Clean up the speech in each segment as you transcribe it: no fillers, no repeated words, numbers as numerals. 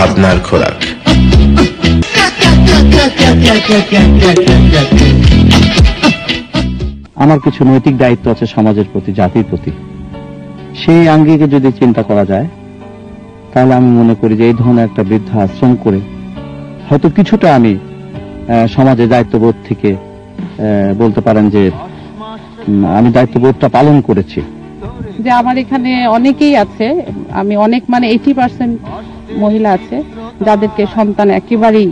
ভাবনার খোরাক। আমার কিছু নৈতিক দায়িত্ব আছে সমাজের প্রতি, জাতির প্রতি। সেই আঙ্গিকে যদি চিন্তা করা যায় তাহলে আমি মনে করি যে এই ধরনের একটা বৃদ্ধা আশ্রম করে হয়তো কিছুটা আমি সমাজের দায়িত্ববোধ থেকে বলতে পারেন যে আমি দায়িত্ববোধটা পালন করেছি। যে আমার এখানে অনেকেই আছে, আমি অনেক 80% মহিলা আছে যাদেরকে সন্তান একেবারেই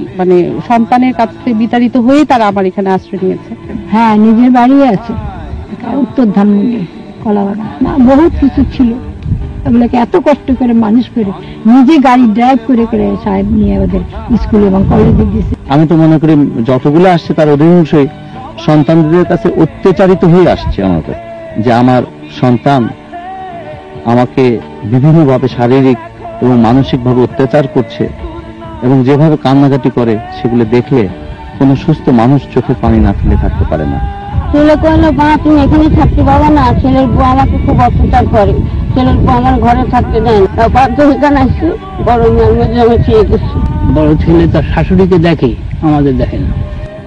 সন্তানের কাছ থেকে বিতাড়িত হয়েই তারা আমার এখানে আশ্রয় নিয়েছে। হ্যাঁ, নিজের বাড়ি আছে উত্তর ধানমন্ডি কলাবাগান, না বহুত কিছু ছিল। এগুলোকে এত কষ্ট করে মানুষ করে নিজে গাড়ি ড্রাইভ করে করে সাহেব নিয়ে ওদের স্কুল এবং কলেজে দিয়েছে। আমি তো মনে করি যতগুলো আসছে তার অধিকাংশই সন্তানদের কাছে অত্যাচারিত হয়ে আসছে আমাদের, যে আমার সন্তান আমাকে বিভিন্নভাবে শারীরিক এবং মানসিকভাবে অত্যাচার করছে এবং যেভাবে কান্নাকাটি করে সেগুলো দেখলে কোনো সুস্থ মানুষ চোখে পানি না ফেলে থাকতে পারে না। ছেলে কইলো, মা তুমি এখানে থাকতে পারো না, ছেলের বউ আমাকে খুব অত্যাচার করে, ছেলের বউ আমার ঘরে থাকতে দেয় না। বাধ্য এখানে আসছি, গরমের মধ্যে আমি খেয়ে গেছি। বড় ছেলে তার শাশুড়িকে দেখে, আমাদের দেখে না।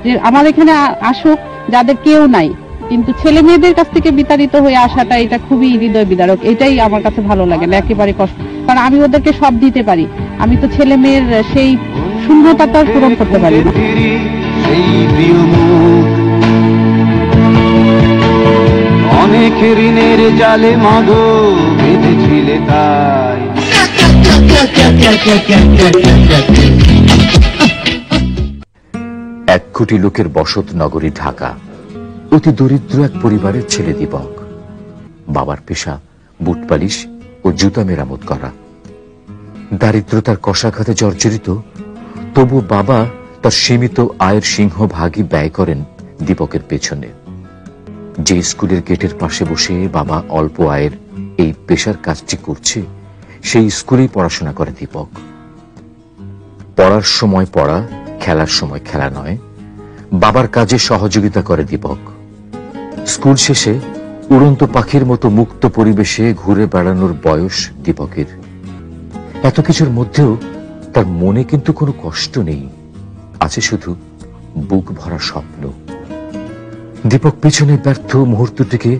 যে আমার এখানে আসুক যাদের কেউ নাই, কিন্তু ছেলে মেয়েদের কাছ থেকে বিতাড়িত হয়ে আসাটা এটা খুবই হৃদয় বিদারক। এটাই আমার কাছে ভালো লাগে না, একেবারে কষ্ট। কারণ আমি ওদেরকে সব দিতে পারি, আমি তো ছেলে মেয়ের সেই শূন্যতাটা পূরণ করতে পারি না। অনেক ঋণের জালে মাগো বেঁধেছিলে তাই। এক কোটি লোকের বসত নগরী ঢাকা। অতি দরিদ্র এক পরিবারের ছেলে দীপক। বাবার পেশা বুট পালিশ ও জুতা মেরামত করা। দারিদ্রতার কষাঘাতে জর্জরিত, তবু বাবা তার সীমিত আয়ের সিংহভাগই ব্যয় করেন দীপকের পেছনে। যে স্কুলের গেটের পাশে বসে বাবা অল্প আয়ের এই পেশার কাজটি করছে, সেই স্কুলেই পড়াশোনা করে দীপক। পড়ার সময় পড়া, খেলার সময় খেলা নয়, বাবার কাজে সহযোগিতা করে দীপক। স্কুল শেষে উড়ন্ত পাখির মতো মুক্ত পরিবেশে ঘুরে বেড়ানোর বয়স দীপকের। এত কিছুর মধ্যেও তার মনে কিন্তু কোনো কষ্ট নেই, আছে শুধু বুক ভরা স্বপ্ন। দীপক পেছনে ব্যর্থ মুহূর্তটিকে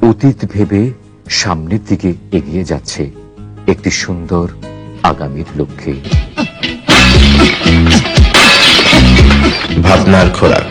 অতীত ভেবে সামনের দিকে এগিয়ে যাচ্ছে একটি সুন্দর আগামীর লক্ষ্যে। ভাবনার খোরাক।